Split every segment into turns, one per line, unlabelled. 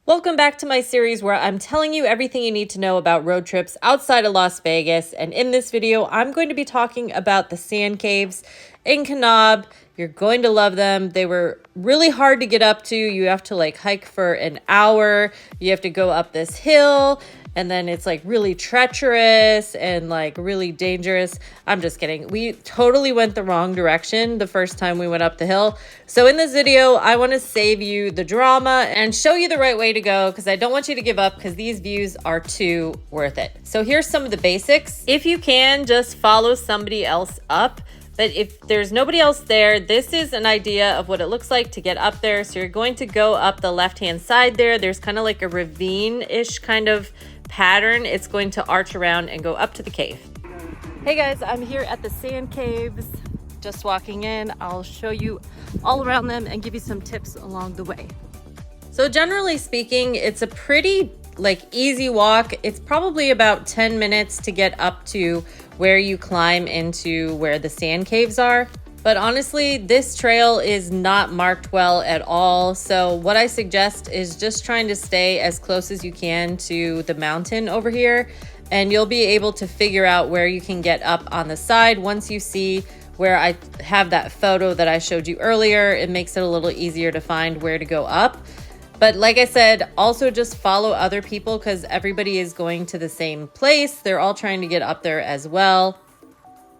Welcome back to my series where I'm telling you everything you need to know about road trips outside of Las Vegas. And in this video, I'm going to be talking about the sand caves in Kanab. You're going to love them. They were really hard to get up to. You have to hike for an hour. You have to go up this hill. And then it's really treacherous and really dangerous. I'm just kidding. We totally went the wrong direction the first time we went up the hill. So in this video, I want to save you the drama and show you the right way to go because I don't want you to give up because these views are too worth it. So here's some of the basics. If you can, just follow somebody else up. But if there's nobody else there, this is an idea of what it looks like to get up there. So you're going to go up the left-hand side there. There's kind of like a ravine-ish kind of pattern. It's going to arch around and go up to the cave. Hey guys, I'm here at the sand caves. Just walking in. I'll show you all around them and give you some tips along the way. So generally speaking, it's a pretty easy walk. It's probably about 10 minutes to get up to where you climb into where the sand caves are. But honestly, this trail is not marked well at all. So what I suggest is just trying to stay as close as you can to the mountain over here, and you'll be able to figure out where you can get up on the side. Once you see where I have that photo that I showed you earlier, it makes it a little easier to find where to go up. But like I said, also just follow other people because everybody is going to the same place. They're all trying to get up there as well.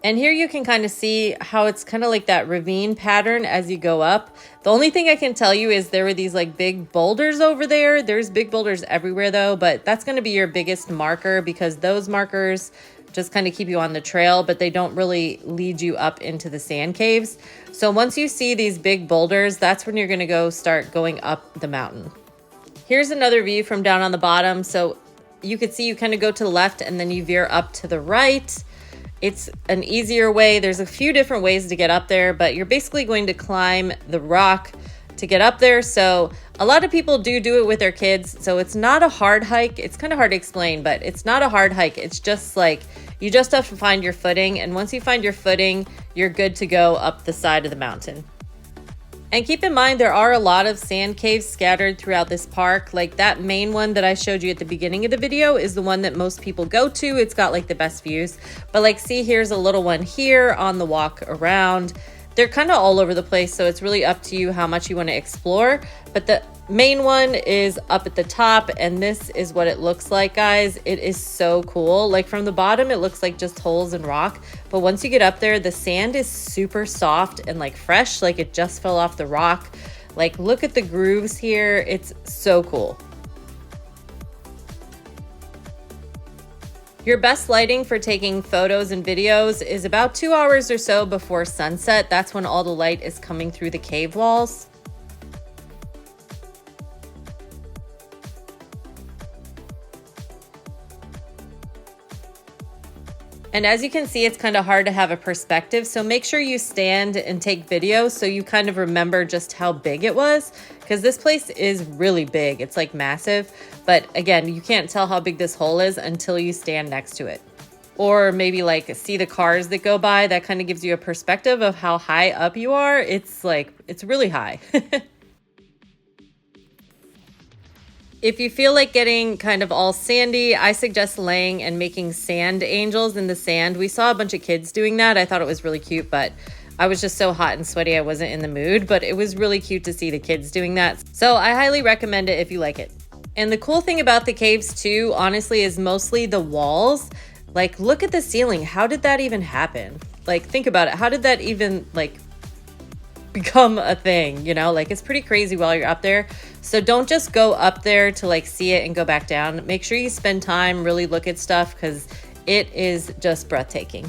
And here you can kind of see how it's kind of like that ravine pattern as you go up. The only thing I can tell you is there were these big boulders over there. There's big boulders everywhere though, but that's going to be your biggest marker because those markers just kind of keep you on the trail, but they don't really lead you up into the sand caves. So once you see these big boulders, that's when you're going to start going up the mountain. Here's another view from down on the bottom. So you could see you kind of go to the left and then you veer up to the right. It's an easier way. There's a few different ways to get up there, but you're basically going to climb the rock to get up there. So a lot of people do it with their kids. So it's not a hard hike. It's kind of hard to explain, but it's not a hard hike. It's just you just have to find your footing. And once you find your footing, you're good to go up the side of the mountain. And keep in mind, there are a lot of sand caves scattered throughout this park. That main one that I showed you at the beginning of the video is the one that most people go to. It's got the best views. But see, here's a little one here on the walk around. They're kind of all over the place, so it's really up to you how much you want to explore. But the main one is up at the top, and this is what it looks like, guys. It is so cool. From the bottom, it looks like just holes and rock. But once you get up there, the sand is super soft and fresh, it just fell off the rock. Look at the grooves here. It's so cool. Your best lighting for taking photos and videos is about 2 hours or so before sunset. That's when all the light is coming through the cave walls. And as you can see, it's kind of hard to have a perspective. So make sure you stand and take video so you kind of remember just how big it was, because this place is really big. It's massive. But again, you can't tell how big this hole is until you stand next to it. Or maybe see the cars that go by. That kind of gives you a perspective of how high up you are. It's it's really high. If you feel like getting kind of all sandy, I suggest laying and making sand angels in the sand. We saw a bunch of kids doing that. I thought it was really cute, but I was just so hot and sweaty I wasn't in the mood. But it was really cute to see the kids doing that. So I highly recommend it if you like it. And the cool thing about the caves too, honestly, is mostly the walls. Look at the ceiling. How did that even happen? Think about it. How did that even become a thing, it's pretty crazy while you're up there. So don't just go up there to see it and go back down. Make sure you spend time, really look at stuff because it is just breathtaking.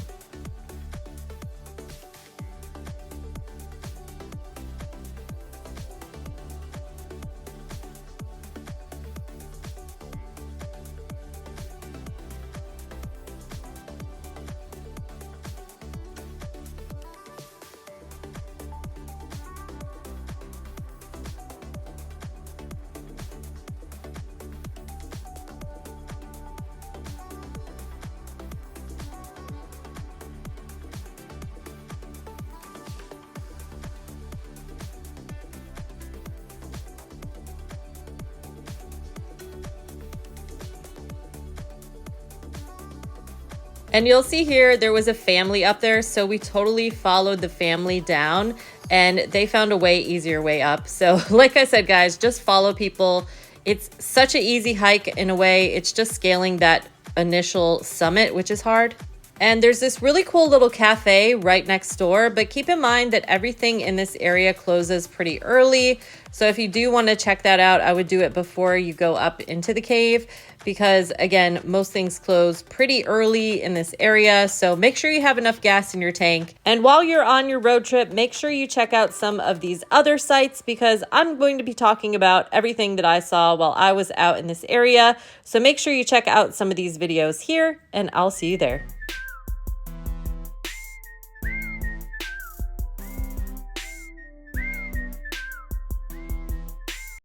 And you'll see here, there was a family up there, so we totally followed the family down and they found a way easier way up. So like I said, guys, just follow people. It's such an easy hike in a way. It's just scaling that initial summit, which is hard. And there's this really cool little cafe right next door, but keep in mind that everything in this area closes pretty early. So if you do want to check that out, I would do it before you go up into the cave because again, most things close pretty early in this area. So make sure you have enough gas in your tank. And while you're on your road trip, make sure you check out some of these other sites because I'm going to be talking about everything that I saw while I was out in this area. So make sure you check out some of these videos here and I'll see you there.